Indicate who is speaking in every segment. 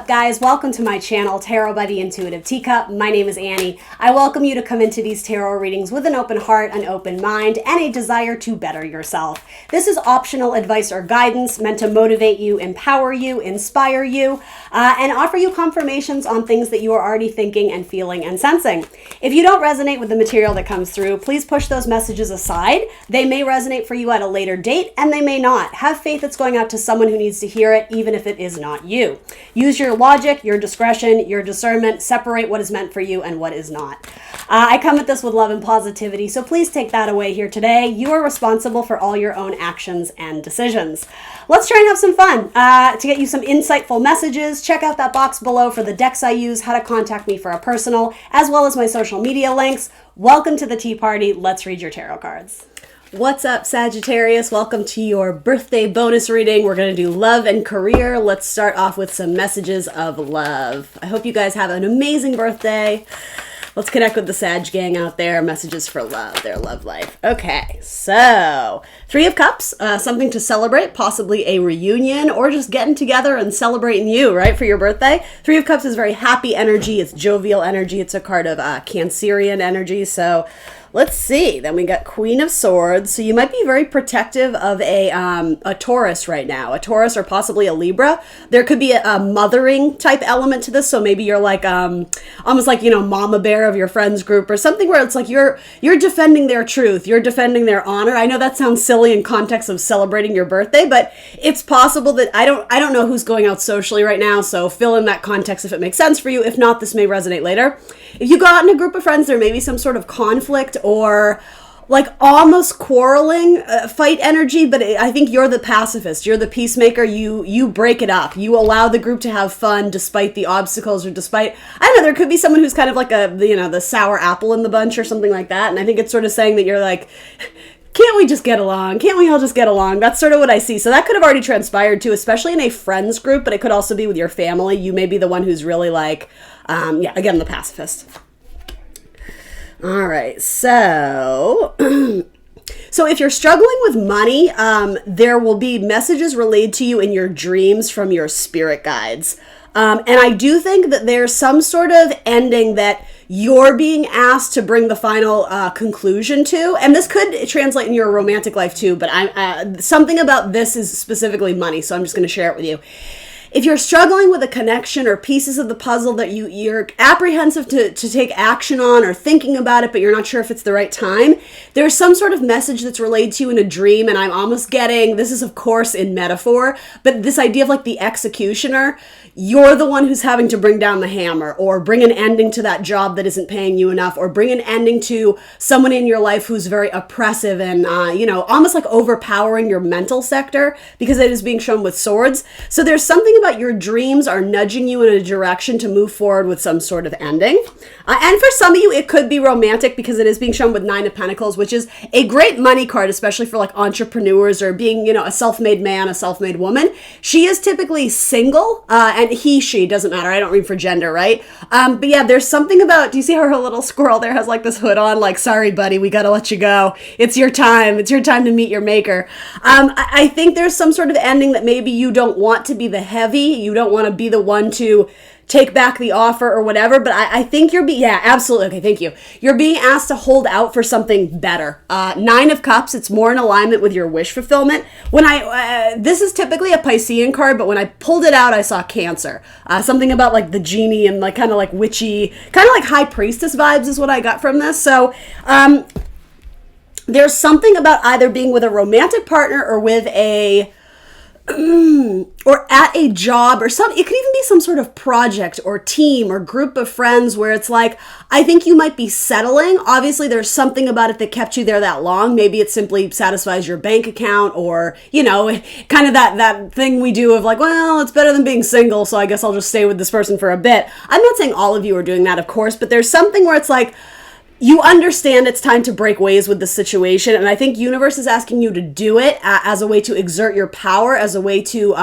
Speaker 1: guys? Welcome to my channel, Tarot by the Intuitive Teacup. My name is Annie. I welcome you to come into these tarot readings with an open heart, an open mind, and a desire to better yourself. This is optional advice or guidance meant to motivate you, empower you, inspire you, and offer you confirmations on things that you are already thinking and feeling and sensing. If you don't resonate with the material that comes through, please push those messages aside. They may resonate for you at a later date, and they may not. Have faith it's going out to someone who needs to hear it, even if it is not you. Use your logic, your discretion, your discernment. Separate what is meant for you and what is not. I come at this with love and positivity, so please take that away here today. You are responsible for all your own actions and decisions. Let's try and have some fun. To get you some insightful messages, check out that box below for the decks I use, how to contact me for a personal, as well as my social media links. Welcome to the tea party. Let's read your tarot cards. What's up, Sagittarius? Welcome to your birthday bonus reading. We're going to do love and career. Let's start off with some messages of love. I hope you guys have an amazing birthday. Let's connect with the Sag gang out there. Messages for love, their love life. Okay, so Three of Cups, something to celebrate, possibly a reunion or just getting together and celebrating you, right, for your birthday. Three of Cups is very happy energy. It's jovial energy. It's a card of Cancerian energy, so let's see. Then we got Queen of Swords. So you might be very protective of a Taurus right now. A Taurus or possibly a Libra. There could be a mothering type element to this. So maybe you're like almost like, you know, mama bear of your friends group or something where it's like you're defending their truth. You're defending their honor. I know that sounds silly in context of celebrating your birthday, but it's possible that I don't know who's going out socially right now. So fill in that context if it makes sense for you. If not, this may resonate later. If you go out in a group of friends, there may be some sort of conflict or like almost quarreling, fight energy, but I think you're the pacifist. You're the peacemaker. You break it up. You allow the group to have fun despite the obstacles or despite, I don't know, there could be someone who's kind of like the sour apple in the bunch or something like that. And I think it's sort of saying that you're like, can't we just get along? Can't we all just get along? That's sort of what I see. So that could have already transpired too, especially in a friends group, but it could also be with your family. You may be the one who's really like, again, the pacifist. All right, so if you're struggling with money, there will be messages relayed to you in your dreams from your spirit guides. And I do think that there's some sort of ending that you're being asked to bring the final conclusion to. And this could translate in your romantic life too, but something about this is specifically money, so I'm just going to share it with you. If you're struggling with a connection or pieces of the puzzle that you're apprehensive to take action on or thinking about it, but you're not sure if it's the right time, there's some sort of message that's relayed to you in a dream, and I'm almost getting, this is of course in metaphor, but this idea of like the executioner, you're the one who's having to bring down the hammer or bring an ending to that job that isn't paying you enough or bring an ending to someone in your life who's very oppressive and, almost like overpowering your mental sector because it is being shown with swords. So there's something about your dreams are nudging you in a direction to move forward with some sort of ending. And for some of you, it could be romantic because it is being shown with Nine of Pentacles, which is a great money card, especially for like entrepreneurs or being, a self-made man, a self-made woman. She is typically single, and she, doesn't matter. I don't read for gender, right? But yeah, there's something about, do you see how her little squirrel there has like this hood on? Like, sorry, buddy, we got to let you go. It's your time. It's your time to meet your maker. I think there's some sort of ending that maybe you don't want to be the heavy. You don't want to be the one to take back the offer or whatever, but I think absolutely. Okay, thank you. You're being asked to hold out for something better. Nine of Cups, it's more in alignment with your wish fulfillment. When this is typically a Piscean card, but when I pulled it out, I saw Cancer. Something about like the genie and like kind of like witchy, kind of like high priestess vibes is what I got from this. So, there's something about either being with a romantic partner or with or at a job or it could even be some sort of project or team or group of friends where it's like, I think you might be settling. Obviously, there's something about it that kept you there that long. Maybe it simply satisfies your bank account or, kind of that thing we do of like, well, it's better than being single, so I guess I'll just stay with this person for a bit. I'm not saying all of you are doing that, of course, but there's something where it's like, you understand it's time to break ways with the situation, and I think universe is asking you to do it as a way to exert your power, as a way to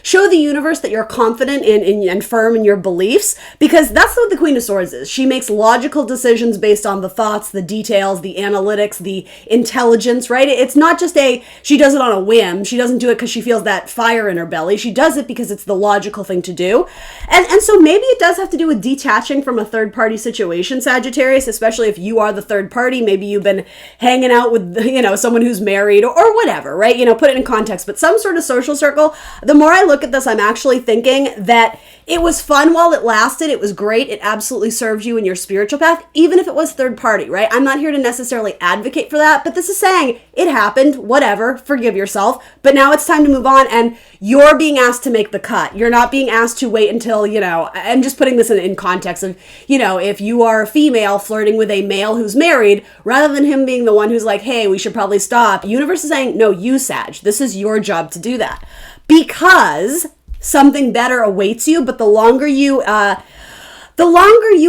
Speaker 1: show the universe that you're confident in and firm in your beliefs, because that's what the Queen of Swords is. She makes logical decisions based on the thoughts, the details, the analytics, the intelligence, right? It's not just she does it on a whim. She doesn't do it because she feels that fire in her belly. She does it because it's the logical thing to do. And so maybe it does have to do with detaching from a third-party situation, Sagittarius, especially if you are the third party. Maybe you've been hanging out with, someone who's married or whatever, right? Put it in context, but some sort of social circle. The more I look at this, I'm actually thinking that it was fun while it lasted. It was great. It absolutely served you in your spiritual path, even if it was third party, right? I'm not here to necessarily advocate for that, but this is saying it happened, whatever, forgive yourself, but now it's time to move on, and you're being asked to make the cut. You're not being asked to wait until, I'm just putting this in context of, if you are a female flirting with a male who's married, rather than him being the one who's like, hey, we should probably stop, universe is saying, no, you, Sag, this is your job to do that. Because something better awaits you, but the longer you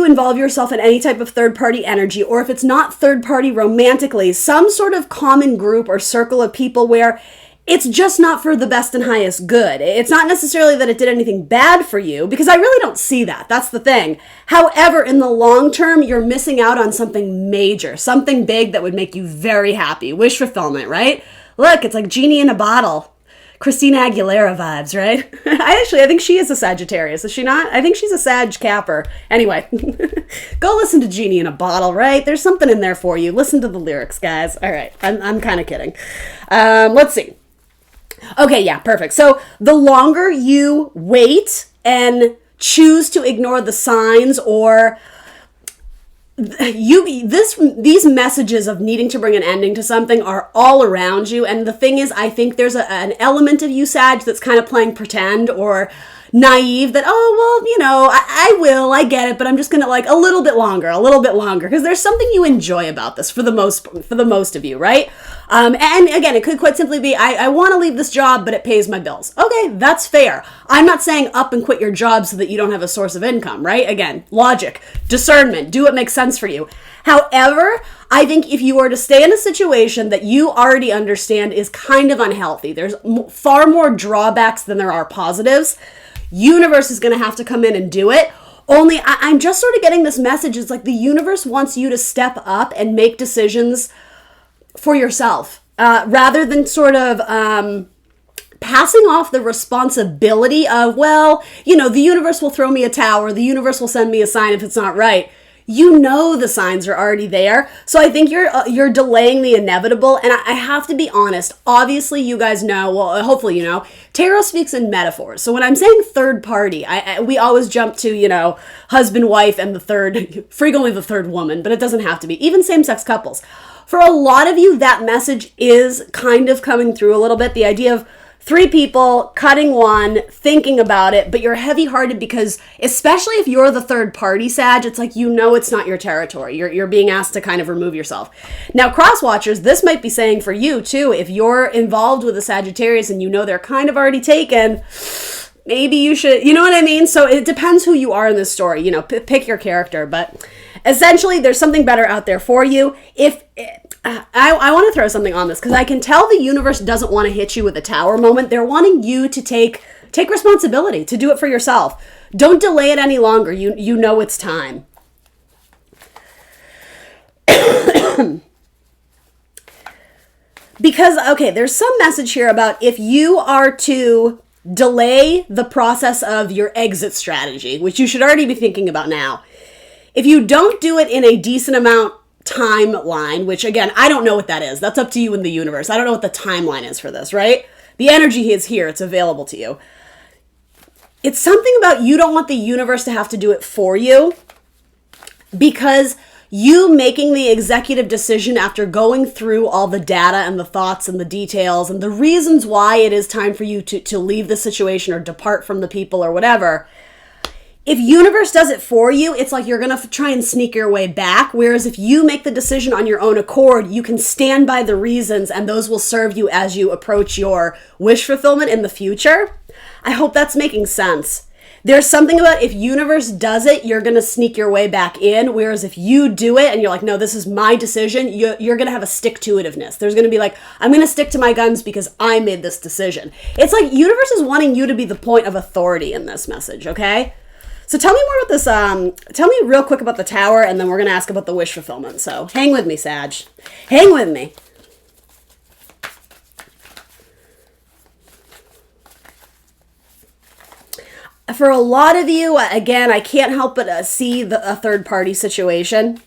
Speaker 1: involve yourself in any type of third-party energy, or if it's not third-party romantically, some sort of common group or circle of people where it's just not for the best and highest good. It's not necessarily that it did anything bad for you, because I really don't see that. That's the thing. However, in the long term, you're missing out on something major, something big that would make you very happy. Wish fulfillment, right? Look, it's like genie in a bottle. Christina Aguilera vibes, right? I think she is a Sagittarius, is she not? I think she's a Sag Capper. Anyway, go listen to Genie in a Bottle, right? There's something in there for you. Listen to the lyrics, guys. All right, I'm kind of kidding. Let's see. Okay, yeah, perfect. So the longer you wait and choose to ignore the signs, or these messages of needing to bring an ending to something are all around you. And the thing is, I think there's an element of you, Sag, that's kind of playing pretend or naive, that, I get it, but I'm just gonna a little bit longer, because there's something you enjoy about this for the most of you, right? And again, it could quite simply be, I want to leave this job, but it pays my bills. Okay, that's fair. I'm not saying up and quit your job so that you don't have a source of income, right? Again, logic, discernment, do what makes sense for you. However, I think if you were to stay in a situation that you already understand is kind of unhealthy, there's far more drawbacks than there are positives, universe is going to have to come in and do it. Only I'm just sort of getting this message. It's like the universe wants you to step up and make decisions for yourself, rather than sort of passing off the responsibility of, the universe will throw me a towel, the universe will send me a sign if it's not right. The signs are already there. So I think you're delaying the inevitable. And I have to be honest. Obviously, you guys know, well, hopefully you know, tarot speaks in metaphors. So when I'm saying third party, we always jump to, husband, wife, and frequently the third woman, but it doesn't have to be. Even same-sex couples. For a lot of you, that message is kind of coming through a little bit. The idea of three people, cutting one, thinking about it, but you're heavy-hearted because, especially if you're the third party, Sag, it's like it's not your territory. You're being asked to kind of remove yourself. Now, cross-watchers, this might be saying for you, too, if you're involved with a Sagittarius and they're kind of already taken, maybe you should, you know what I mean? So it depends who you are in this story, pick your character, but essentially there's something better out there for you. I want to throw something on this because I can tell the universe doesn't want to hit you with a tower moment. They're wanting you to take responsibility, to do it for yourself. Don't delay it any longer. You know it's time. Because, okay, there's some message here about if you are to delay the process of your exit strategy, which you should already be thinking about now. If you don't do it in a decent amount timeline, which again, I don't know what that is. That's up to you in the universe. I don't know what the timeline is for this, right? The energy is here. It's available to you. It's something about you don't want the universe to have to do it for you, because you making the executive decision after going through all the data and the thoughts and the details and the reasons why it is time for you to leave the situation or depart from the people or whatever. If universe does it for you, it's like you're going to try and sneak your way back. Whereas if you make the decision on your own accord, you can stand by the reasons and those will serve you as you approach your wish fulfillment in the future. I hope that's making sense. There's something about if universe does it, you're going to sneak your way back in. Whereas if you do it and you're like, no, this is my decision, you're going to have a stick-to-itiveness. There's going to be like, I'm going to stick to my guns because I made this decision. It's like universe is wanting you to be the point of authority in this message, okay? So tell me more about this. Tell me real quick about the Tower, and then we're going to ask about the wish fulfillment. So hang with me, Sag. Hang with me. For a lot of you, again, I can't help but see a third-party situation.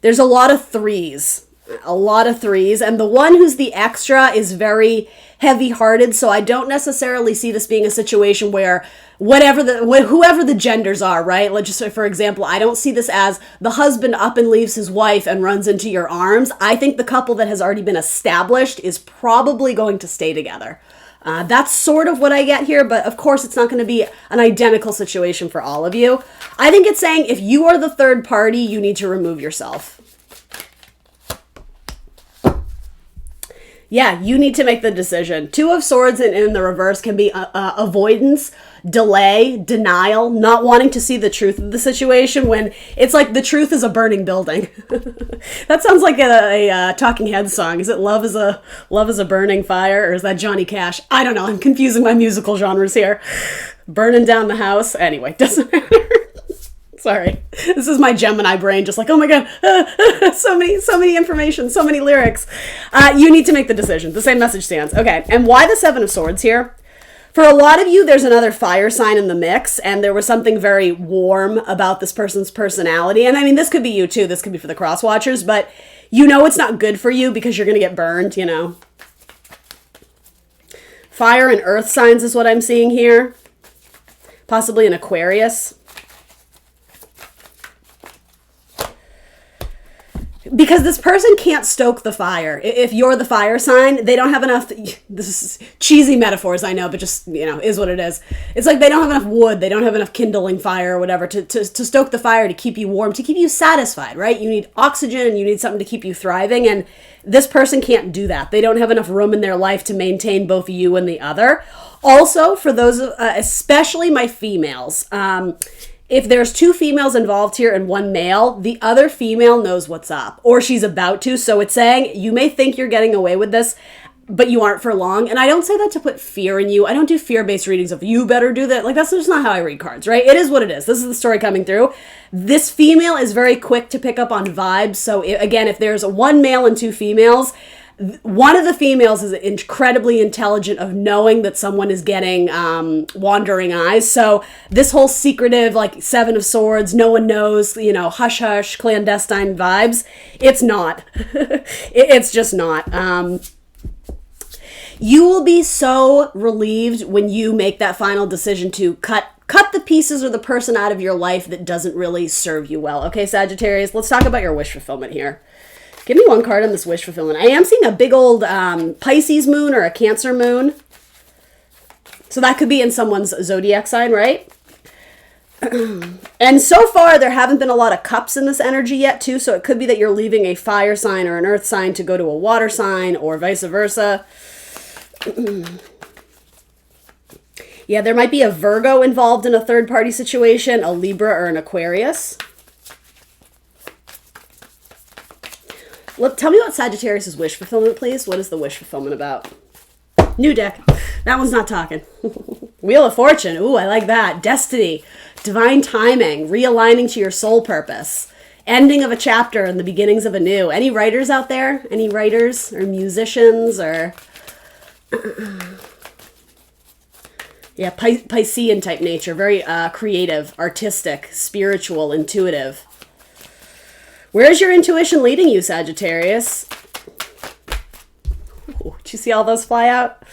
Speaker 1: There's a lot of threes. A lot of threes. And the one who's the extra is very heavy-hearted, so I don't necessarily see this being a situation where whoever the genders are, right? Let's just say, for example, I don't see this as the husband up and leaves his wife and runs into your arms. I think the couple that has already been established is probably going to stay together. That's sort of what I get here, but of course it's not going to be an identical situation for all of you. I think it's saying if you are the third party, you need to remove yourself. Yeah, you need to make the decision. Two of Swords in the reverse can be avoidance, delay, denial, not wanting to see the truth of the situation when it's like the truth is a burning building. That sounds like a Talking Heads song. Is it Love is a Burning Fire, or is that Johnny Cash? I don't know. I'm confusing my musical genres here. Burning down the house. Anyway, doesn't matter. Sorry. This is my Gemini brain, just like, oh my God, so many information, so many lyrics. You need to make the decision. The same message stands. Okay, and why the Seven of Swords here? For a lot of you, there's another fire sign in the mix, and there was something very warm about this person's personality. And I mean, this could be you too. This could be for the cross watchers, but you know it's not good for you because you're going to get burned, you know. Fire and earth signs is what I'm seeing here. Possibly an Aquarius. Because this person can't stoke the fire. If you're the fire sign, they don't have enough, this is cheesy metaphors, I know, but just, you know, is what it is. It's like they don't have enough wood, they don't have enough kindling fire or whatever to stoke the fire, to keep you warm, to keep you satisfied, right? You need oxygen and you need something to keep you thriving, and this person can't do that. They don't have enough room in their life to maintain both you and the other. Also, for those, especially my females, if there's two females involved here and one male, the other female knows what's up, or she's about to. So it's saying you may think you're getting away with this, but you aren't for long. And I don't say that to put fear in you. I don't do fear-based readings of you better do that. Like, that's just not how I read cards, right? It is what it is. This is the story coming through. This female is very quick to pick up on vibes. So again, if there's one male and two females, one of the females is incredibly intelligent of knowing that someone is getting wandering eyes. So this whole secretive, like Seven of Swords, no one knows, you know, hush hush, clandestine vibes. It's not. It's just not. You will be so relieved when you make that final decision to cut the pieces or the person out of your life that doesn't really serve you well. Okay, Sagittarius, let's talk about your wish fulfillment here. Give me one card on this wish fulfillment. I am seeing a big old Pisces moon or a Cancer moon. So that could be in someone's zodiac sign, right? And so far, there haven't been a lot of cups in this energy yet, too. So it could be that you're leaving a fire sign or an earth sign to go to a water sign or vice versa. Yeah, there might be a Virgo involved in a third-party situation, a Libra or an Aquarius. Tell me about Sagittarius' wish fulfillment, please. What is the wish fulfillment about? New deck. That one's not talking. Wheel of Fortune. Ooh, I like that. Destiny. Divine timing. Realigning to your soul purpose. Ending of a chapter and the beginnings of a new. Any writers out there? Any writers or musicians or... Yeah, Piscean type nature. Very creative, artistic, spiritual, intuitive. Where is your intuition leading you, Sagittarius? Ooh, did you see all those fly out?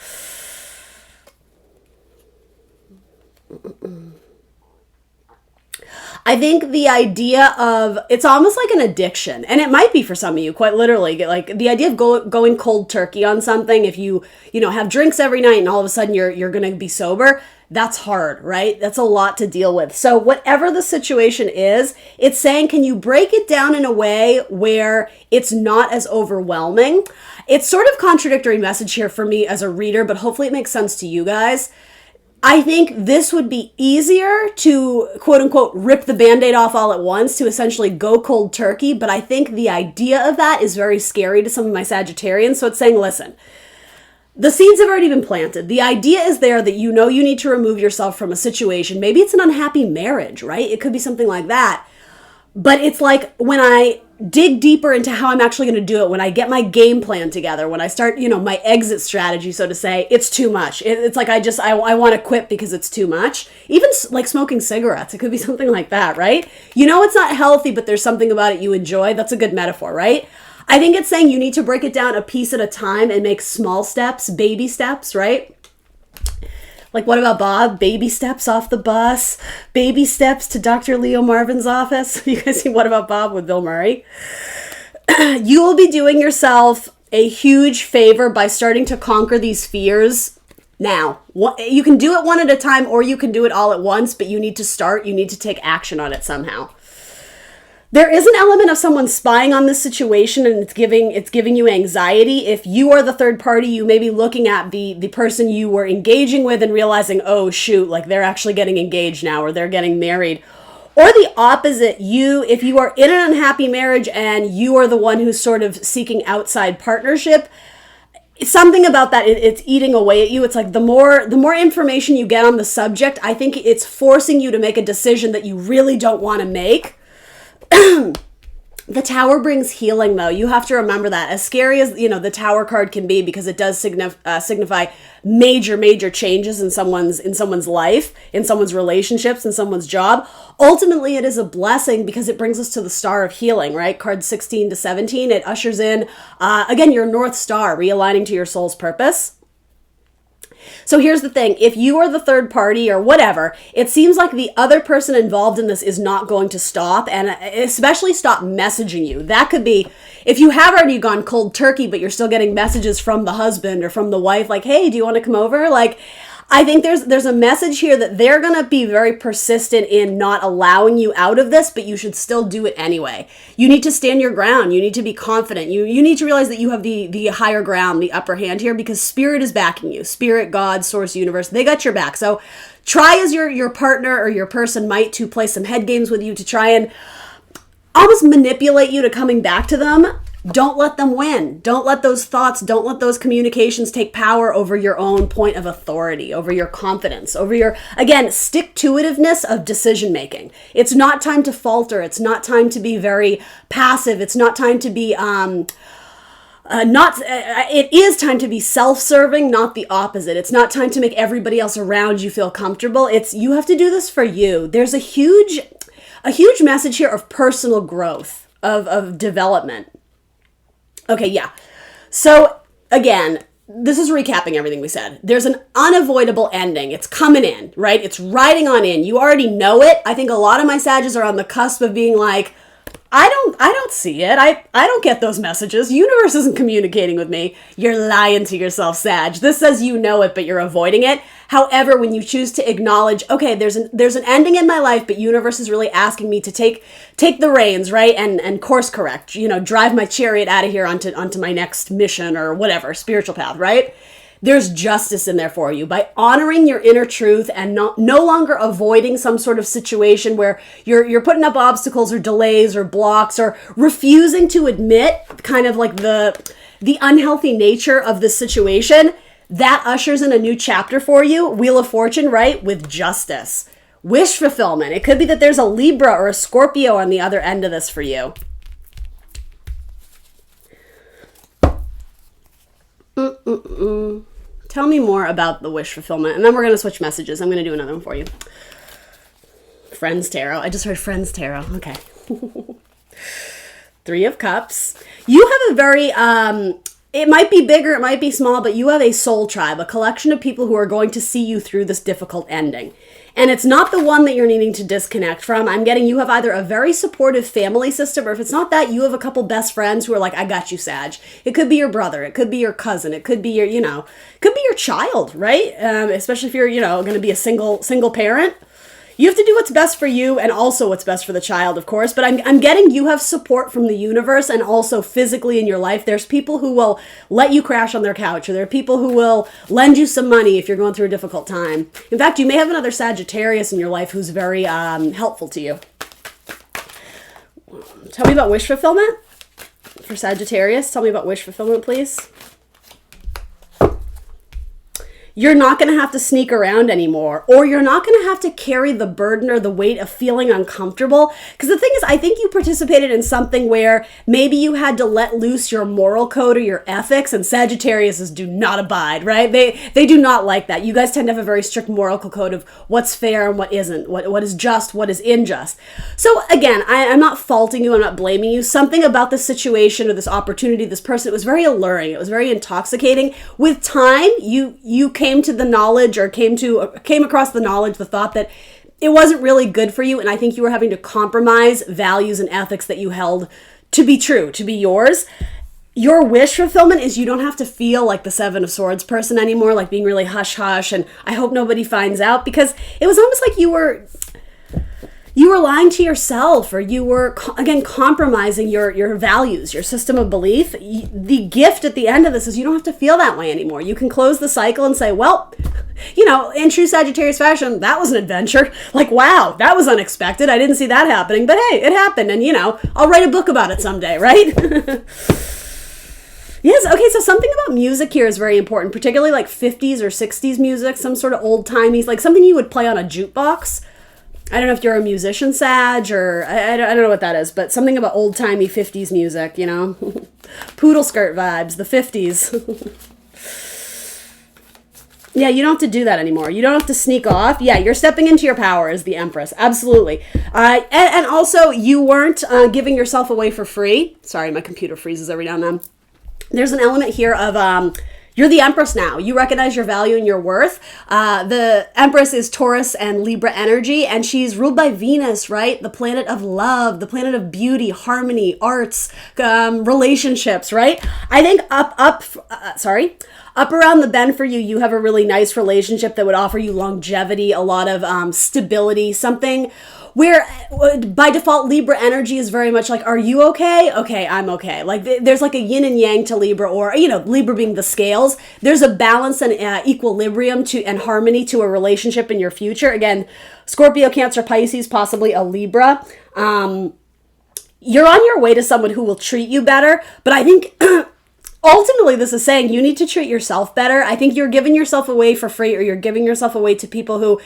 Speaker 1: I think the idea of, it's almost like an addiction, and it might be for some of you, quite literally, like the idea of going cold turkey on something. If you have drinks every night and all of a sudden you're going to be sober, that's hard, right? That's a lot to deal with. So whatever the situation is, it's saying, can you break it down in a way where it's not as overwhelming? It's sort of contradictory message here for me as a reader, but hopefully it makes sense to you guys. I think this would be easier to, quote unquote, rip the Band-Aid off all at once, to essentially go cold turkey. But I think the idea of that is very scary to some of my Sagittarians. So it's saying, listen, the seeds have already been planted. The idea is there that you know you need to remove yourself from a situation. Maybe it's an unhappy marriage, right? It could be something like that. But it's like when I dig deeper into how I'm actually going to do it, when I get my game plan together, when I start, my exit strategy, so to say, it's too much. It's like I want to quit because it's too much. Even like smoking cigarettes, it could be something like that, right? It's not healthy, but there's something about it you enjoy. That's a good metaphor, right? I think it's saying you need to break it down a piece at a time and make small steps, baby steps, right? Like, what about Bob? Baby steps off the bus, baby steps to Dr. Leo Marvin's office. You guys see What About Bob with Bill Murray? You will be doing yourself a huge favor by starting to conquer these fears now. You can do it one at a time, or you can do it all at once, but you need to start. You need to take action on it somehow. There is an element of someone spying on this situation, and it's giving you anxiety. If you are the third party, you may be looking at the person you were engaging with and realizing, oh shoot, like they're actually getting engaged now, or they're getting married. Or the opposite, if you are in an unhappy marriage and you are the one who's sort of seeking outside partnership, something about that, it's eating away at you. It's like the more information you get on the subject, I think it's forcing you to make a decision that you really don't want to make. The Tower brings healing, though. You have to remember that. As scary as, the Tower card can be, because it does signify major changes in someone's life, in someone's relationships, in someone's job. Ultimately, it is a blessing because it brings us to the Star of Healing, right? Card 16 to 17. It ushers in, again, your North Star, realigning to your soul's purpose. So here's the thing. If you are the third party or whatever, it seems like the other person involved in this is not going to stop, and especially stop messaging you. That could be if you have already gone cold turkey, but you're still getting messages from the husband or from the wife like, hey, do you want to come over? Like, I think there's a message here that they're going to be very persistent in not allowing you out of this, but you should still do it anyway. You need to stand your ground. You need to be confident. You need to realize that you have the higher ground, the upper hand here, because Spirit is backing you. Spirit, God, Source, Universe, they got your back. So try as your partner or your person might to play some head games with you, to try and almost manipulate you to coming back to them. Don't let them win. Don't let those thoughts, don't let those communications take power over your own point of authority, over your confidence, over your, again, stick-to-itiveness of decision-making. It's not time to falter. It's not time to be very passive. It's not time to be, it is time to be self-serving, not the opposite. It's not time to make everybody else around you feel comfortable. You have to do this for you. There's a huge message here of personal growth, of development. Okay, yeah. So, again, this is recapping everything we said. There's an unavoidable ending. It's coming in, right? It's riding on in. You already know it. I think a lot of my Sages are on the cusp of being like, I don't see it. I don't get those messages. Universe isn't communicating with me. You're lying to yourself, Sag. This says you know it, but you're avoiding it. However, when you choose to acknowledge, okay, there's an ending in my life, but universe is really asking me to take the reins, right? And course correct, drive my chariot out of here onto my next mission or whatever, spiritual path, right? There's justice in there for you. By honoring your inner truth and no longer avoiding some sort of situation where you're putting up obstacles or delays or blocks or refusing to admit kind of like the unhealthy nature of the situation, that ushers in a new chapter for you. Wheel of Fortune, right? With justice. Wish fulfillment. It could be that there's a Libra or a Scorpio on the other end of this for you. Tell me more about the wish fulfillment, and then we're going to switch messages. I'm going to do another one for you. Friends Tarot. I just heard Friends Tarot. Okay. Three of Cups. You have a very, it might be bigger, it might be small, but you have a soul tribe, a collection of people who are going to see you through this difficult ending. And it's not the one that you're needing to disconnect from. I'm getting you have either a very supportive family system, or if it's not that, you have a couple best friends who are like, I got you, Sag. It could be your brother. It could be your cousin. It could be your, could be your child, right? Especially if you're, going to be a single parent. You have to do what's best for you and also what's best for the child, of course. But I'm getting you have support from the universe, and also physically in your life. There's people who will let you crash on their couch, or there are people who will lend you some money if you're going through a difficult time. In fact, you may have another Sagittarius in your life who's very helpful to you. Tell me about wish fulfillment for Sagittarius. Tell me about wish fulfillment, please. You're not going to have to sneak around anymore, or you're not going to have to carry the burden or the weight of feeling uncomfortable. Because the thing is, I think you participated in something where maybe you had to let loose your moral code or your ethics, and Sagittariuses do not abide, right? They do not like that. You guys tend to have a very strict moral code of what's fair and what isn't, what is just, what is unjust. So again, I'm not faulting you, I'm not blaming you. Something about this situation or this opportunity, this person, it was very alluring, it was very intoxicating. With time, you came to the knowledge, or came across the knowledge, the thought that it wasn't really good for you, and I think you were having to compromise values and ethics that you held to be true, to be yours. Your wish fulfillment is you don't have to feel like the Seven of Swords person anymore, like being really hush-hush, and I hope nobody finds out, because it was almost like you were lying to yourself, or you were, again, compromising your values, your system of belief. The gift at the end of this is you don't have to feel that way anymore. You can close the cycle and say, well, in true Sagittarius fashion, that was an adventure. Like, wow, that was unexpected. I didn't see that happening, but hey, it happened. And, I'll write a book about it someday, right? Yes, okay, so something about music here is very important, particularly like 50s or 60s music, some sort of old-timey, like something you would play on a jukebox. I don't know if you're a musician, Sag, or I don't know what that is, but something about old-timey 50s music, Poodle skirt vibes, the 50s. Yeah, you don't have to do that anymore. You don't have to sneak off. Yeah, you're stepping into your power as the Empress. Absolutely. And also, you weren't giving yourself away for free. Sorry, my computer freezes every now and then. There's an element here of... You're the Empress now. You recognize your value and your worth. The Empress is Taurus and Libra energy, and she's ruled by Venus, right? The planet of love, the planet of beauty, harmony, arts, relationships, right? I think up around the bend for you, you have a really nice relationship that would offer you longevity, a lot of stability, something where by default Libra energy is very much like, are you okay? Okay, I'm okay. Like there's like a yin and yang to Libra, or Libra being the scales. There's a balance and equilibrium and harmony to a relationship in your future. Again, Scorpio, Cancer, Pisces, possibly a Libra. You're on your way to someone who will treat you better, but I think ultimately this is saying you need to treat yourself better. I think you're giving yourself away for free, or you're giving yourself away to people who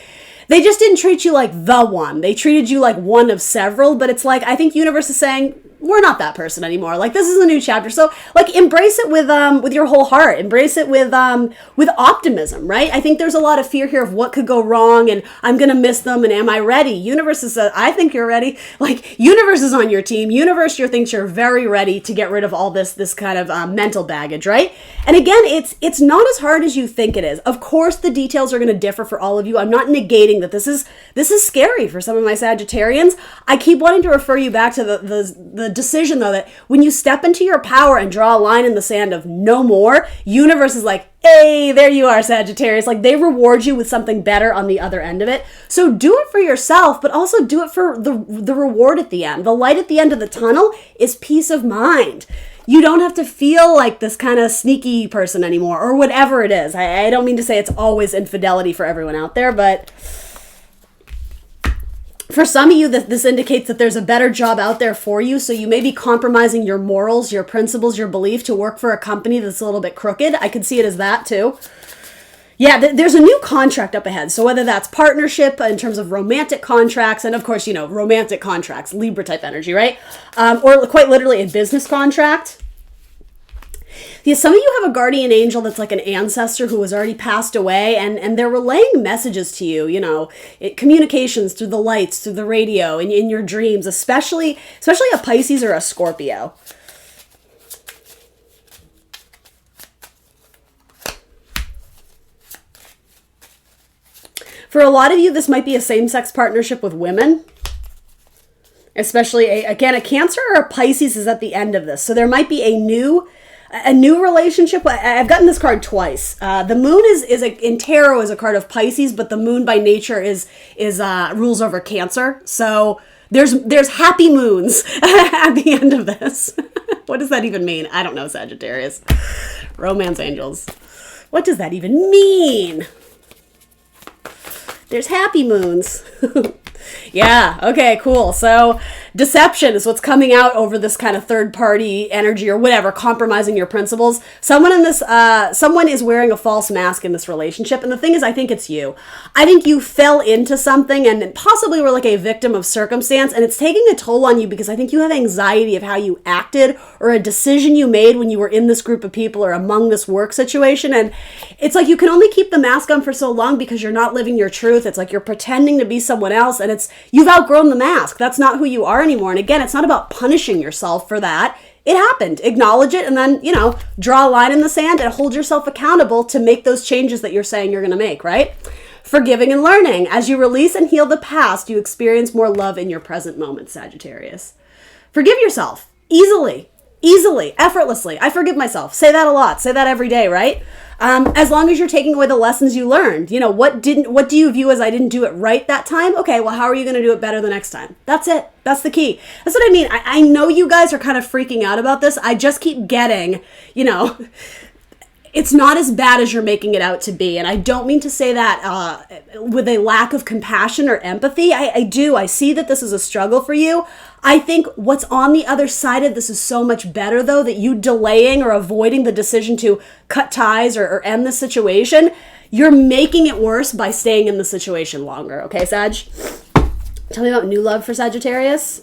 Speaker 1: they just didn't treat you like the one. They treated you like one of several, but it's like, I think universe is saying, we're not that person anymore. Like, this is a new chapter. So, like, embrace it with your whole heart. Embrace it with optimism, right? I think there's a lot of fear here of what could go wrong, and I'm going to miss them, and am I ready? Universe is, I think you're ready. Like, universe is on your team. Universe thinks you're very ready to get rid of all this kind of mental baggage, right? And again, it's not as hard as you think it is. Of course, the details are going to differ for all of you. I'm not negating that this is scary for some of my Sagittarians. I keep wanting to refer you back to the decision, though, that when you step into your power and draw a line in the sand of no more, universe is like, hey, there you are, Sagittarius. Like, they reward you with something better on the other end of it. So do it for yourself, but also do it for the reward at the end. The light at the end of the tunnel is peace of mind. You don't have to feel like this kind of sneaky person anymore, or whatever it is. I don't mean to say it's always infidelity for everyone out there, but for some of you, this indicates that there's a better job out there for you, so you may be compromising your morals, your principles, your belief to work for a company that's a little bit crooked. I could see it as that too. Yeah, there's a new contract up ahead. So whether that's partnership in terms of romantic contracts, and of course, romantic contracts, Libra type energy, right? Or quite literally a business contract. Yeah, some of you have a guardian angel that's like an ancestor who has already passed away, and they're relaying messages to you, communications through the lights, through the radio, in your dreams, especially a Pisces or a Scorpio. For a lot of you, this might be a same-sex partnership with women, especially, a Cancer or a Pisces is at the end of this. So there might be a new a new relationship. I've gotten this card twice. The moon in tarot is a card of Pisces, but the moon by nature is rules over Cancer. So there's happy moons at the end of this. What does that even mean? I don't know, Sagittarius. Romance angels. What does that even mean? There's happy moons. Yeah, okay, cool. So deception is what's coming out over this kind of third party energy or whatever, compromising your principles. Someone is wearing a false mask in this relationship. And the thing is, I think it's you. I think you fell into something and possibly were like a victim of circumstance, and it's taking a toll on you because I think you have anxiety of how you acted or a decision you made when you were in this group of people or among this work situation. And it's like you can only keep the mask on for so long because you're not living your truth. It's like you're pretending to be someone else, and you've outgrown the mask. That's not who you are anymore. And again, it's not about punishing yourself for that. It happened. Acknowledge it and then, draw a line in the sand and hold yourself accountable to make those changes that you're saying you're going to make, right? Forgiving and learning. As you release and heal the past, you experience more love in your present moment, Sagittarius. Forgive yourself easily, effortlessly. I forgive myself. Say that a lot. Say that every day, right? As long as you're taking away the lessons you learned. What do you view as I didn't do it right that time? Okay, well, how are you going to do it better the next time? That's it. That's the key. That's what I mean. I know you guys are kind of freaking out about this. I just keep getting, it's not as bad as you're making it out to be. And I don't mean to say that with a lack of compassion or empathy. I do. I see that this is a struggle for you. I think what's on the other side of this is so much better, though, that you delaying or avoiding the decision to cut ties or end the situation, you're making it worse by staying in the situation longer. Okay, Sag? Tell me about new love for Sagittarius.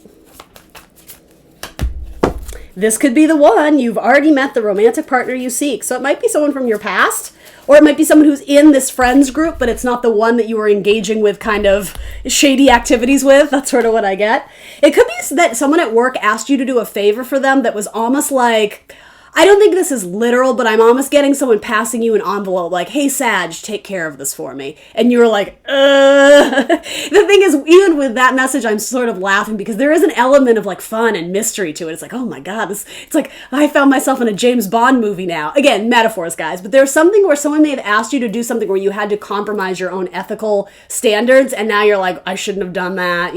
Speaker 1: This could be the one. You've already met the romantic partner you seek. So it might be someone from your past, or it might be someone who's in this friends group, but it's not the one that you were engaging with kind of shady activities with. That's sort of what I get. It could be that someone at work asked you to do a favor for them that was almost like, I don't think this is literal, but I'm almost getting someone passing you an envelope like, hey, Sag, take care of this for me. And you were like, The thing is, even with that message, I'm sort of laughing because there is an element of like fun and mystery to it. It's like, oh my God, it's like I found myself in a James Bond movie now. Again, metaphors, guys, but there's something where someone may have asked you to do something where you had to compromise your own ethical standards. And now you're like, I shouldn't have done that,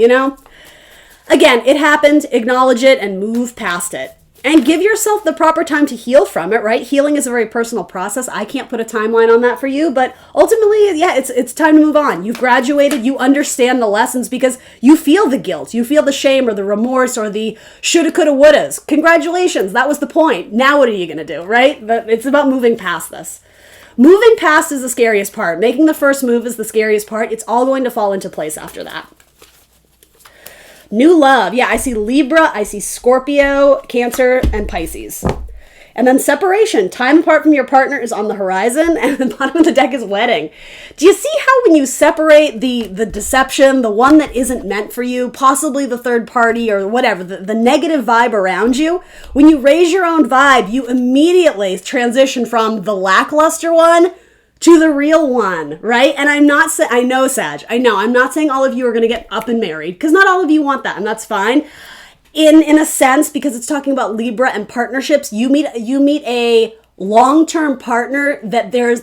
Speaker 1: Again, it happened, acknowledge it and move past it. And give yourself the proper time to heal from it, right? Healing is a very personal process. I can't put a timeline on that for you, but ultimately, yeah, it's time to move on. You've graduated, you understand the lessons because you feel the guilt, you feel the shame or the remorse or the shoulda, coulda, wouldas. Congratulations, that was the point. Now what are you gonna do, right? But it's about moving past this. Moving past is the scariest part. Making the first move is the scariest part. It's all going to fall into place after that. New love. Yeah, I see Libra, I see Scorpio, Cancer, and Pisces. And then separation. Time apart from your partner is on the horizon, and the bottom of the deck is wedding. Do you see how when you separate the deception, the one that isn't meant for you, possibly the third party or whatever, the negative vibe around you, when you raise your own vibe, you immediately transition from the lackluster one to the real one, right? And I'm not saying, I know, Sag, I'm not saying all of you are going to get up and married, because not all of you want that, and that's fine. In a sense, because it's talking about Libra and partnerships, you meet a long-term partner that there's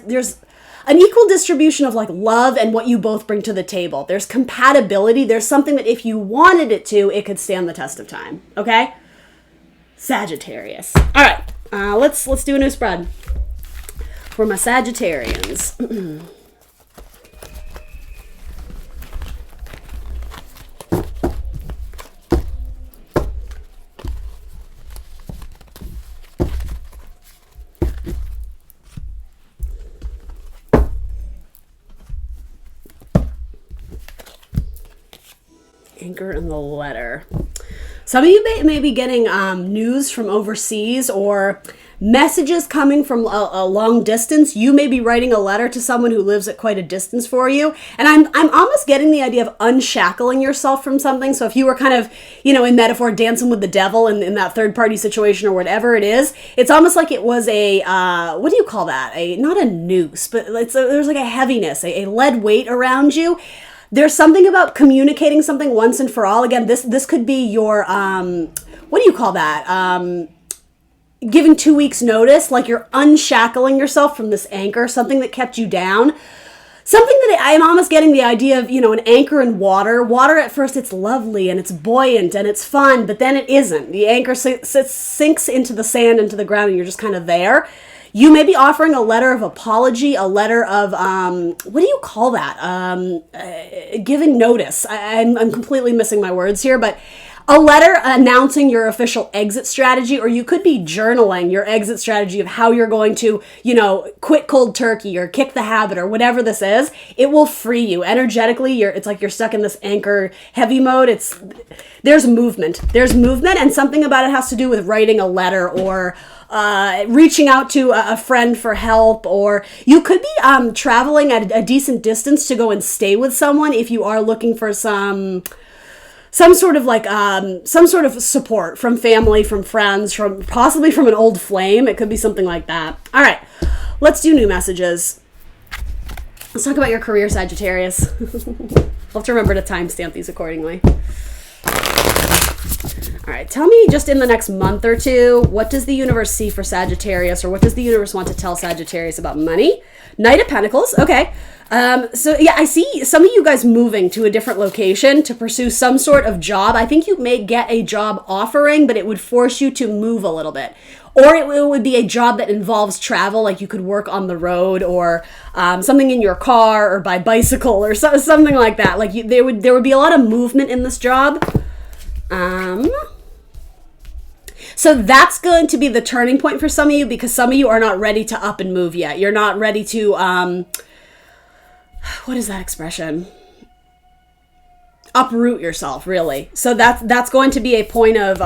Speaker 1: an equal distribution of like love and what you both bring to the table. There's compatibility. There's something that if you wanted it to, it could stand the test of time. Okay? Sagittarius. All right, let's do a new spread for my Sagittarians. Anchor in the letter. Some of you may be getting news from overseas or messages coming from a long distance. You may be writing a letter to someone who lives at quite a distance for you. And I'm almost getting the idea of unshackling yourself from something. So if you were kind of, in metaphor, dancing with the devil in that third party situation or whatever it is, it's almost like it was a, what do you call that? Not a noose, but there's like a heaviness, a lead weight around you. There's something about communicating something once and for all. Again, this could be your, what do you call that? giving 2 weeks notice, like you're unshackling yourself from this anchor, something that kept you down. Something that I'm almost getting the idea of, an anchor in water. Water at first, it's lovely and it's buoyant and it's fun, but then it isn't. The anchor sinks into the sand, into the ground, and you're just kind of there. You may be offering a letter of apology, a letter of, what do you call that? Giving notice. I'm completely missing my words here, but a letter announcing your official exit strategy, or you could be journaling your exit strategy of how you're going to, quit cold turkey or kick the habit or whatever this is. It will free you energetically. It's like you're stuck in this anchor heavy mode. There's movement, and something about it has to do with writing a letter or reaching out to a friend for help, or you could be traveling at a decent distance to go and stay with someone if you are looking for some sort of support from family, from friends, possibly from an old flame. It could be something like that. All right, let's do new messages. Let's talk about your career, Sagittarius. I'll have to remember to timestamp these accordingly. All right, tell me just in the next month or two, what does the universe see for Sagittarius, or what does the universe want to tell Sagittarius about money? Knight of Pentacles, okay. I see some of you guys moving to a different location to pursue some sort of job. I think you may get a job offering, but it would force you to move a little bit. Or it would be a job that involves travel, like you could work on the road, or something in your car, or by bicycle, or something like that. Like there would be a lot of movement in this job. So that's going to be the turning point for some of you, because some of you are not ready to up and move yet. You're not ready to, what is that expression? Uproot yourself, really. So that's going to be a point of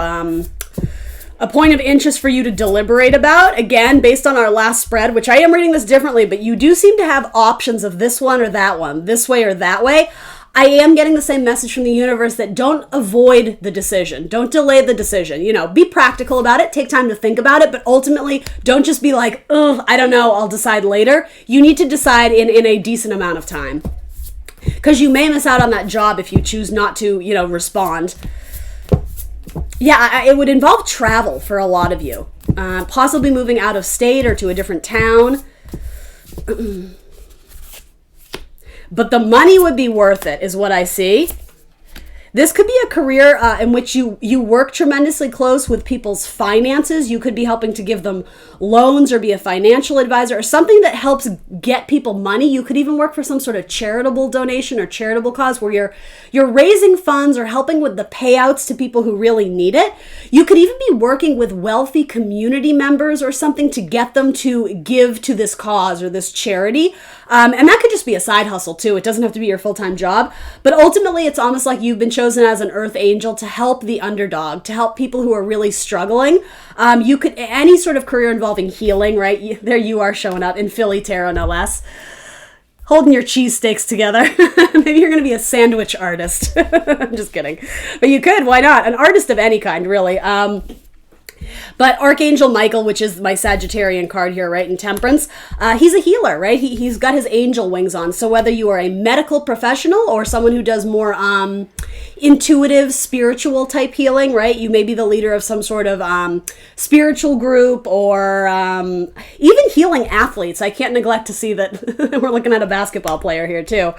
Speaker 1: interest for you to deliberate about. Again, based on our last spread, which I am reading this differently, but you do seem to have options of this one or that one, this way or that way. I am getting the same message from the universe that don't avoid the decision. Don't delay the decision. Be practical about it. Take time to think about it. But ultimately, don't just be like, oh, I don't know, I'll decide later. You need to decide in a decent amount of time. Because you may miss out on that job if you choose not to, respond. Yeah, it would involve travel for a lot of you. Possibly moving out of state or to a different town. But the money would be worth it, is what I see. This could be a career in which you work tremendously close with people's finances. You could be helping to give them loans or be a financial advisor or something that helps get people money. You could even work for some sort of charitable donation or charitable cause where you're raising funds or helping with the payouts to people who really need it. You could even be working with wealthy community members or something to get them to give to this cause or this charity. And that could just be a side hustle too. It doesn't have to be your full-time job. But ultimately, it's almost like you've been chosen as an earth angel to help the underdog, to help people who are really struggling. You could, any sort of career involving healing, right? There you are showing up in Philly Tarot, no less. Holding your cheesesteaks together. Maybe you're going to be a sandwich artist. I'm just kidding. But you could, why not? An artist of any kind, really. But Archangel Michael, which is my Sagittarian card here, right, in Temperance, he's a healer, right? He's got his angel wings on. So whether you are a medical professional or someone who does more intuitive, spiritual type healing, right? You may be the leader of some sort of spiritual group or even healing athletes. I can't neglect to see that we're looking at a basketball player here too.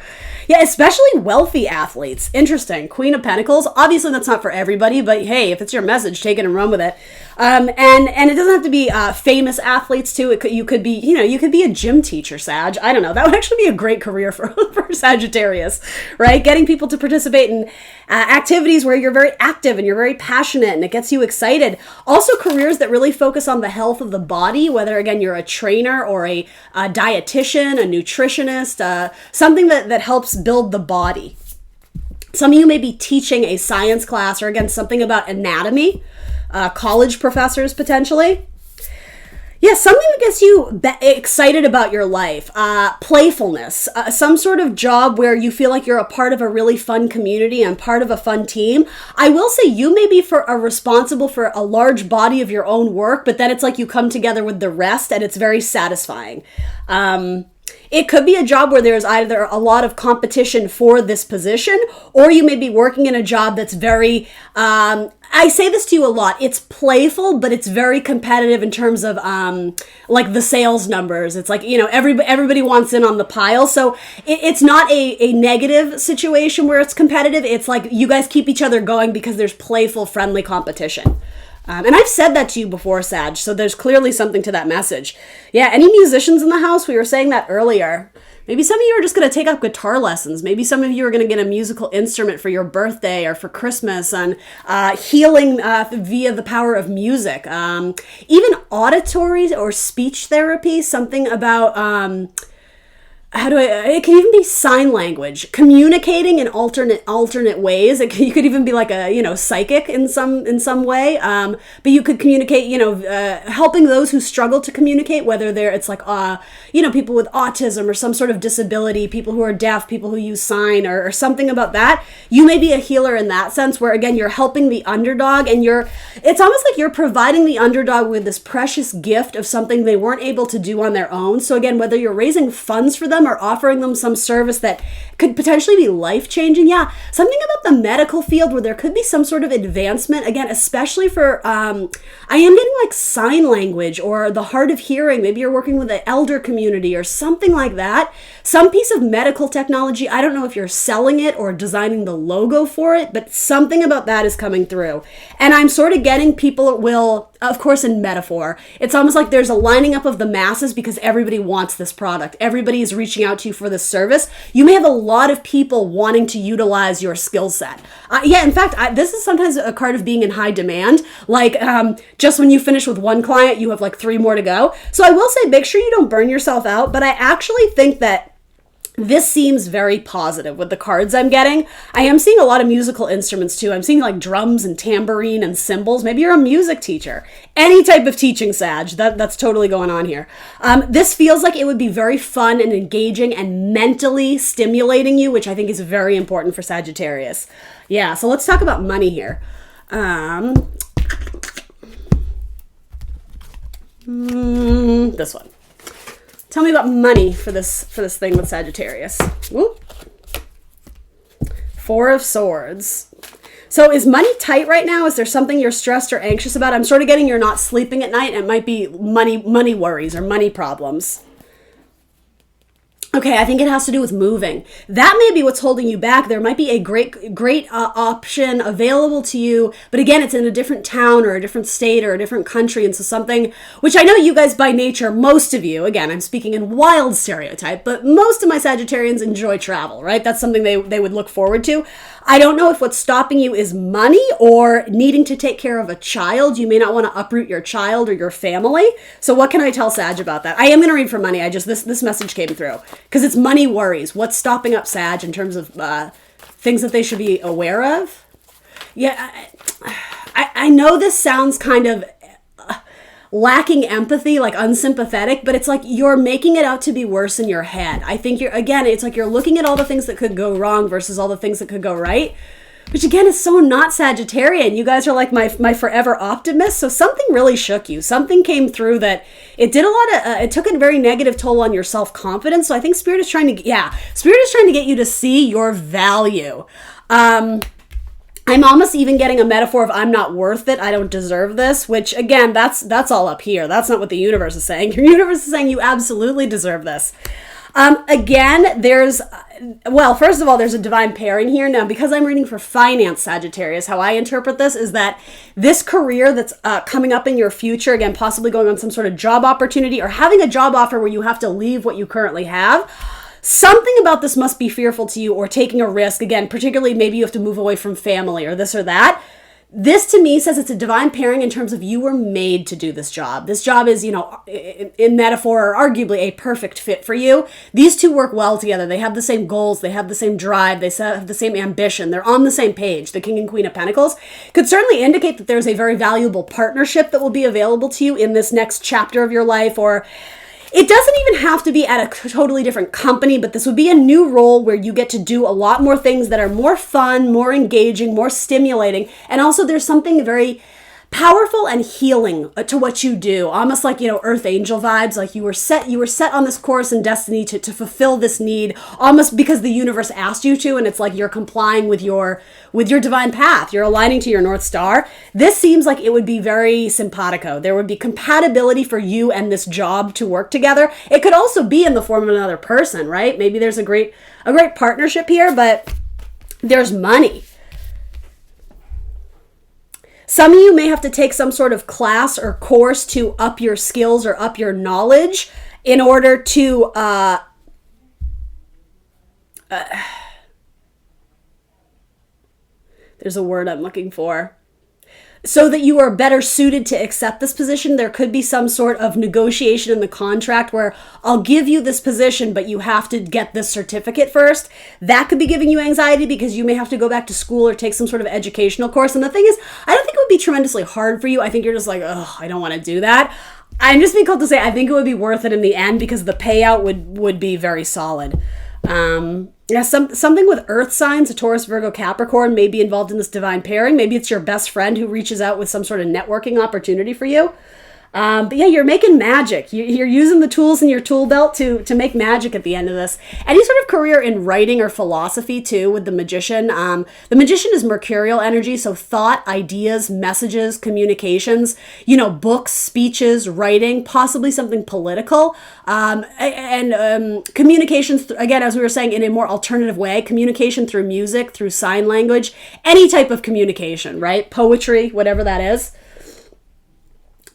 Speaker 1: Yeah, especially wealthy athletes. Interesting. Queen of Pentacles. Obviously, that's not for everybody, but hey, if it's your message, take it and run with it. And it doesn't have to be famous athletes too. You could be, you could be a gym teacher, Sag. I don't know. That would actually be a great career for Sagittarius, right? Getting people to participate in activities where you're very active and you're very passionate and it gets you excited. Also, careers that really focus on the health of the body, whether again you're a trainer or a dietitian, a nutritionist, something that helps build the body. Some of you may be teaching a science class or again something about anatomy. College professors potentially. Yeah, something that gets you excited about your life. Playfulness. Some sort of job where you feel like you're a part of a really fun community and part of a fun team. I will say you may be responsible for a large body of your own work, but then it's like you come together with the rest and it's very satisfying. It could be a job where there's either a lot of competition for this position, or you may be working in a job that's very, I say this to you a lot, it's playful, but it's very competitive in terms of like the sales numbers. It's like, you know, everybody wants in on the pile. So it's not a negative situation where it's competitive. It's like you guys keep each other going because there's playful, friendly competition. And I've said that to you before, Sag, so there's clearly something to that message. Yeah, any musicians in the house? We were saying that earlier. Maybe some of you are just going to take up guitar lessons. Maybe some of you are going to get a musical instrument for your birthday or for Christmas, and healing via the power of music. Even auditory or speech therapy, something about... it can even be sign language, communicating in alternate ways. You could even be like a, you know, psychic in some way. But you could communicate, you know, helping those who struggle to communicate, whether it's like, you know, people with autism or some sort of disability, people who are deaf, people who use sign or something about that. You may be a healer in that sense, where again, you're helping the underdog, and it's almost like you're providing the underdog with this precious gift of something they weren't able to do on their own. So again, whether you're raising funds for them or offering them some service that could potentially be life-changing. Yeah, something about the medical field where there could be some sort of advancement, again, especially for, I am getting like sign language or the hard of hearing. Maybe you're working with the elder community or something like that. Some piece of medical technology. I don't know if you're selling it or designing the logo for it, but something about that is coming through. And I'm sort of getting people will, of course, in metaphor, it's almost like there's a lining up of the masses because everybody wants this product. Everybody is reaching out to you for this service. You may have a lot of people wanting to utilize your skill set. Yeah, in fact, this is sometimes a card of being in high demand. Like just when you finish with one client, you have like 3 more to go. So I will say, make sure you don't burn yourself out. But I actually think that this seems very positive with the cards I'm getting. I am seeing a lot of musical instruments too. I'm seeing like drums and tambourine and cymbals. Maybe you're a music teacher. Any type of teaching, Sag. That's totally going on here. This feels like it would be very fun and engaging and mentally stimulating you, which I think is very important for Sagittarius. Yeah, so let's talk about money here. This one. Tell me about money for this thing with Sagittarius. Whoop. 4 of Swords. So is money tight right now? Is there something you're stressed or anxious about? I'm sort of getting you're not sleeping at night. It might be money worries or money problems. Okay, I think it has to do with moving. That may be what's holding you back. There might be a great option available to you, but again, it's in a different town or a different state or a different country, and so something, which I know you guys by nature, most of you, again, I'm speaking in wild stereotype, but most of my Sagittarians enjoy travel, right? That's something they would look forward to. I don't know if what's stopping you is money or needing to take care of a child. You may not want to uproot your child or your family. So what can I tell Sag about that? I am going to read for money. this message came through because it's money worries. What's stopping up Sag in terms of things that they should be aware of? Yeah, I know this sounds kind of lacking empathy, like unsympathetic, but it's like you're making it out to be worse in your head. I think it's like you're looking at all the things that could go wrong versus all the things that could go right, which again is so not Sagittarian. You guys are like my forever optimist. So something really shook you. Something came through that it did a lot of, it took a very negative toll on your self-confidence. So I think Spirit is trying to get you to see your value. I'm almost even getting a metaphor of I'm not worth it, I don't deserve this, which again, that's all up here. That's not what the universe is saying. Your universe is saying you absolutely deserve this. Again, first of all, there's a divine pairing here. Now, because I'm reading for finance, Sagittarius, how I interpret this is that this career that's coming up in your future, again, possibly going on some sort of job opportunity or having a job offer where you have to leave what you currently have, something about this must be fearful to you or taking a risk. Again, particularly maybe you have to move away from family or this or that. This to me says it's a divine pairing in terms of you were made to do this job. This job is, in metaphor or arguably a perfect fit for you. These two work well together. They have the same goals. They have the same drive. They have the same ambition. They're on the same page. The King and Queen of Pentacles could certainly indicate that there's a very valuable partnership that will be available to you in this next chapter of your life, or it doesn't even have to be at a totally different company, but this would be a new role where you get to do a lot more things that are more fun, more engaging, more stimulating. And also there's something very powerful and healing to what you do, almost like, earth angel vibes. Like you were set on this course and destiny to fulfill this need, almost because the universe asked you to, and it's like you're complying with your divine path. You're aligning to your North Star. This seems like it would be very simpatico. There would be compatibility for you and this job to work together. It could also be in the form of another person, right? Maybe there's a great partnership here, but there's money. Some of you may have to take some sort of class or course to up your skills or up your knowledge in order to there's a word I'm looking for. So that you are better suited to accept this position. There could be some sort of negotiation in the contract where I'll give you this position, but you have to get this certificate first. That could be giving you anxiety because you may have to go back to school or take some sort of educational course. And the thing is, I don't think it would be tremendously hard for you. I think you're just like, oh, I don't want to do that. I'm just being called to say I think it would be worth it in the end because the payout would be very solid. Something with earth signs, a Taurus, Virgo, Capricorn, may be involved in this divine pairing. Maybe it's your best friend who reaches out with some sort of networking opportunity for you. But yeah, you're making magic. You're using the tools in your tool belt to make magic at the end of this. Any sort of career in writing or philosophy too with the Magician. The Magician is mercurial energy, so thought, ideas, messages, communications, books, speeches, writing, possibly something political, and communications, again, as we were saying, in a more alternative way, communication through music, through sign language, any type of communication, right? Poetry, whatever that is.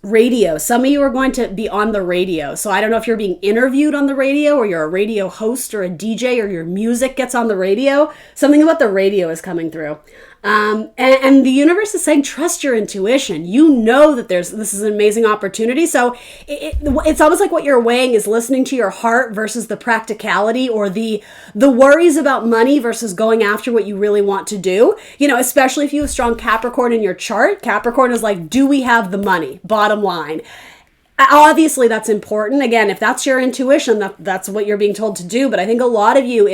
Speaker 1: Radio. Some of you are going to be on the radio. So I don't know if you're being interviewed on the radio or you're a radio host or a DJ or your music gets on the radio. Something about the radio is coming through. And the universe is saying, trust your intuition. You know that this is an amazing opportunity. So it's almost like what you're weighing is listening to your heart versus the practicality or the worries about money versus going after what you really want to do. Especially if you have strong Capricorn in your chart. Capricorn is like, do we have the money? Bottom line. Obviously, that's important. Again, if that's your intuition, that's what you're being told to do. But I think a lot of you,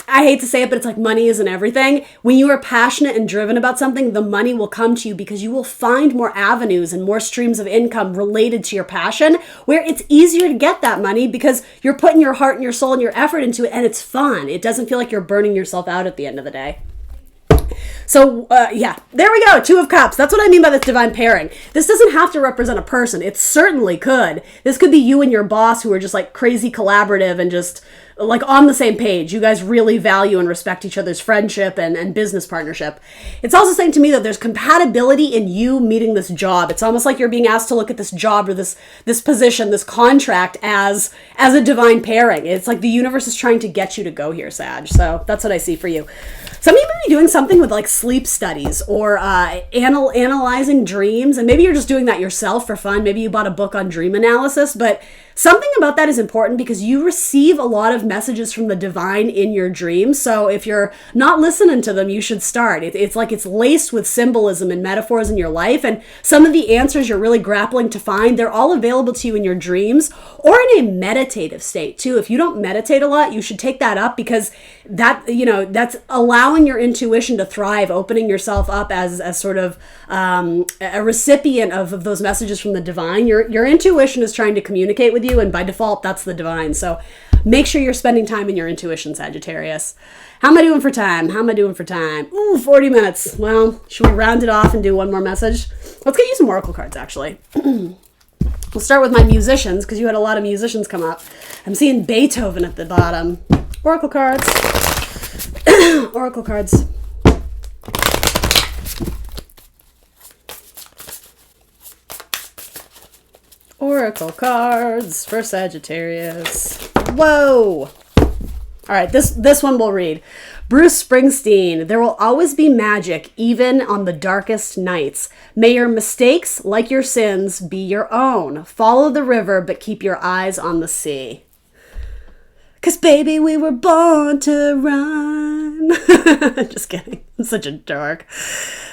Speaker 1: I hate to say it, but it's like money isn't everything. When you are passionate and driven about something, the money will come to you because you will find more avenues and more streams of income related to your passion where it's easier to get that money because you're putting your heart and your soul and your effort into it and it's fun. It doesn't feel like you're burning yourself out at the end of the day. So, yeah, there we go. 2 of Cups. That's what I mean by this divine pairing. This doesn't have to represent a person. It certainly could. This could be you and your boss who are just like crazy collaborative and just like on the same page. You guys really value and respect each other's friendship and business partnership. It's also saying to me that there's compatibility in you meeting this job. It's almost like you're being asked to look at this job or this position, this contract as a divine pairing. It's like the universe is trying to get you to go here, Sag. So that's what I see for you. Some of you may be doing something with like sleep studies or analyzing dreams, and maybe you're just doing that yourself for fun. Maybe you bought a book on dream analysis, but something about that is important because you receive a lot of messages from the divine in your dreams. So if you're not listening to them, you should start. It's like it's laced with symbolism and metaphors in your life, and some of the answers you're really grappling to find, they're all available to you in your dreams or in a meditative state too. If you don't meditate a lot, you should take that up because that's allowing your intuition to thrive, opening yourself up as sort of a recipient of those messages from the divine. Your intuition is trying to communicate with you, and by default, that's the divine. So make sure you're spending time in your intuition, Sagittarius. How am I doing for time? Ooh, 40 minutes. Well, should we round it off and do one more message? Let's get you some oracle cards, actually. We'll start with my musicians, because you had a lot of musicians come up. I'm seeing Beethoven at the bottom. Oracle cards. Oracle cards. Oracle cards for Sagittarius. Whoa! All right, this one we'll read. Bruce Springsteen, there will always be magic, even on the darkest nights. May your mistakes, like your sins, be your own. Follow the river, but keep your eyes on the sea. 'Cause baby, we were born to run. Just kidding. I'm such a dork.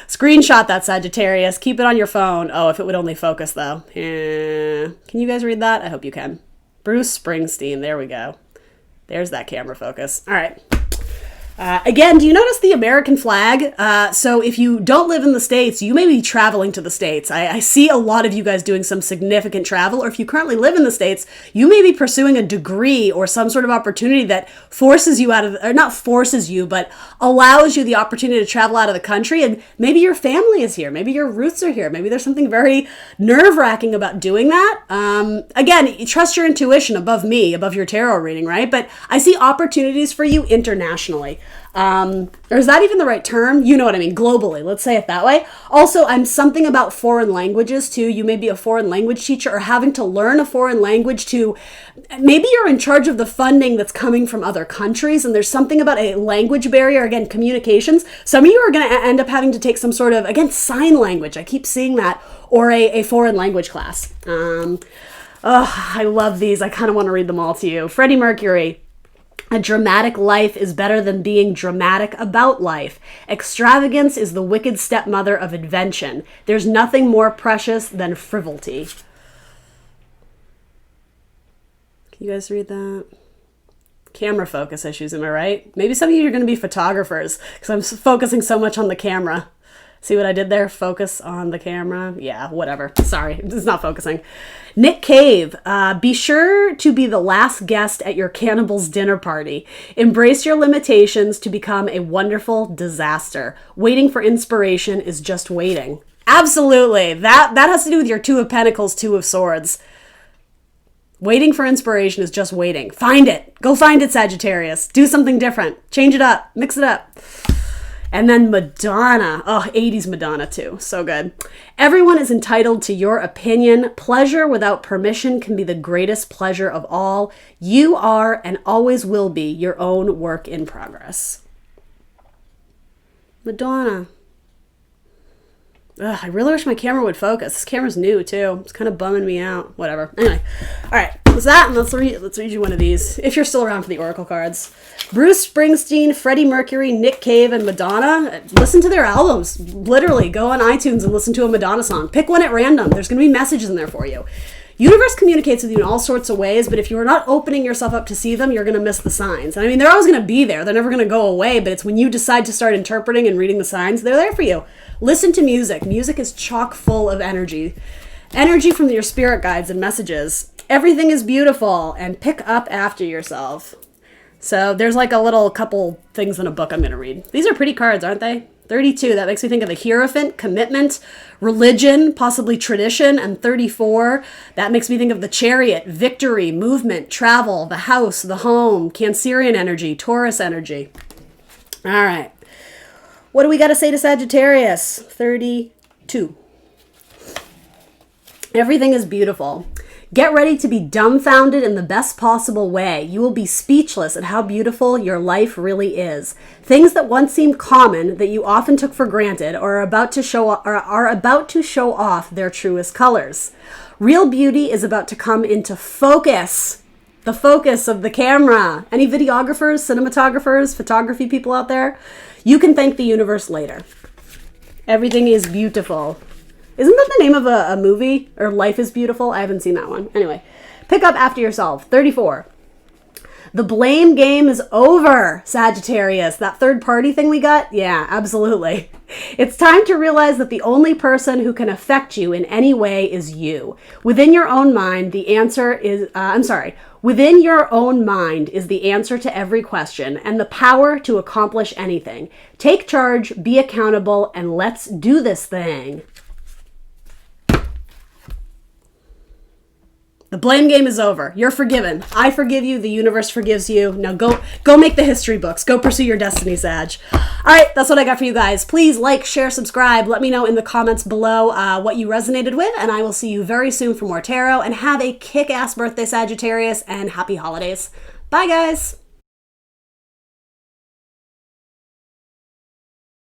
Speaker 1: Screenshot that, Sagittarius. Keep it on your phone. Oh, if it would only focus, though. Yeah. Can you guys read that? I hope you can. Bruce Springsteen. There we go. There's that camera focus. All right. Again, do you notice the American flag? So if you don't live in the States, you may be traveling to the States. I see a lot of you guys doing some significant travel, or if you currently live in the States, you may be pursuing a degree or some sort of opportunity that forces you out of, or not forces you, but allows you the opportunity to travel out of the country. And maybe your family is here. Maybe your roots are here. Maybe there's something very nerve-wracking about doing that. Again, you trust your intuition above me, above your tarot reading, right? But I see opportunities for you internationally. Or is that even the right term? You know what I mean, globally, let's say it that way. Also, I'm something about foreign languages too. You may be a foreign language teacher or having to learn a foreign language to, maybe you're in charge of the funding that's coming from other countries and there's something about a language barrier, again, communications. Some of you are going to end up having to take some sort of, again, sign language. I keep seeing that, or a foreign language class. I love these. I kind of want to read them all to you. Freddie Mercury. A dramatic life is better than being dramatic about life. Extravagance is the wicked stepmother of invention. There's nothing more precious than frivolity. Can you guys read that? Camera focus issues, am I right? Maybe some of you are going to be photographers because I'm focusing so much on the camera. See what I did there? Focus on the camera. Yeah, whatever. Sorry, it's not focusing. Nick Cave, be sure to be the last guest at your cannibal's dinner party. Embrace your limitations to become a wonderful disaster. Waiting for inspiration is just waiting. Absolutely. That has to do with your Two of Pentacles, Two of Swords. Waiting for inspiration is just waiting. Find it. Go find it, Sagittarius. Do something different. Change it up. Mix it up. And then Madonna. Oh, 80s Madonna too. So good. Everyone is entitled to your opinion. Pleasure without permission can be the greatest pleasure of all. You are and always will be your own work in progress. Madonna. Ugh, I really wish my camera would focus. This camera's new too. It's kind of bumming me out. Whatever. Anyway. All right. That's that. And let's read you one of these. If you're still around for the Oracle cards. Bruce Springsteen, Freddie Mercury, Nick Cave, and Madonna. Listen to their albums. Literally, go on iTunes and listen to a Madonna song. Pick one at random. There's going to be messages in there for you. Universe communicates with you in all sorts of ways, but if you are not opening yourself up to see them, you're going to miss the signs. And I mean, they're always going to be there. They're never going to go away, but it's when you decide to start interpreting and reading the signs, they're there for you. Listen to music. Music is chock full of energy. Energy from your spirit guides and messages. Everything is beautiful, and pick up after yourself. So there's like a little couple things in a book I'm going to read. These are pretty cards, aren't they? 32, that makes me think of the Hierophant, commitment, religion, possibly tradition, and 34, that makes me think of the Chariot, victory, movement, travel, the house, the home, Cancerian energy, Taurus energy. All right. What do we got to say to Sagittarius? 32. Everything is beautiful. Get ready to be dumbfounded in the best possible way. You will be speechless at how beautiful your life really is. Things that once seemed common, that you often took for granted, are about to show off their truest colors. Real beauty is about to come into focus. The focus of the camera. Any videographers, cinematographers, photography people out there? You can thank the universe later. Everything is beautiful. Isn't that the name of a movie? Or Life is Beautiful? I haven't seen that one. Anyway, pick up after yourself. 34. The blame game is over, Sagittarius. That third party thing we got? Yeah, absolutely. It's time to realize that the only person who can affect you in any way is you. Within your own mind, the answer is, Within your own mind is the answer to every question and the power to accomplish anything. Take charge, be accountable, and let's do this thing. The blame game is over. You're forgiven. I forgive you. The universe forgives you. Now go make the history books. Go pursue your destiny, Sag. All right, that's what I got for you guys. Please like, share, subscribe. Let me know in the comments below what you resonated with, and I will see you very soon for more tarot. And have a kick-ass birthday, Sagittarius, and happy holidays. Bye, guys.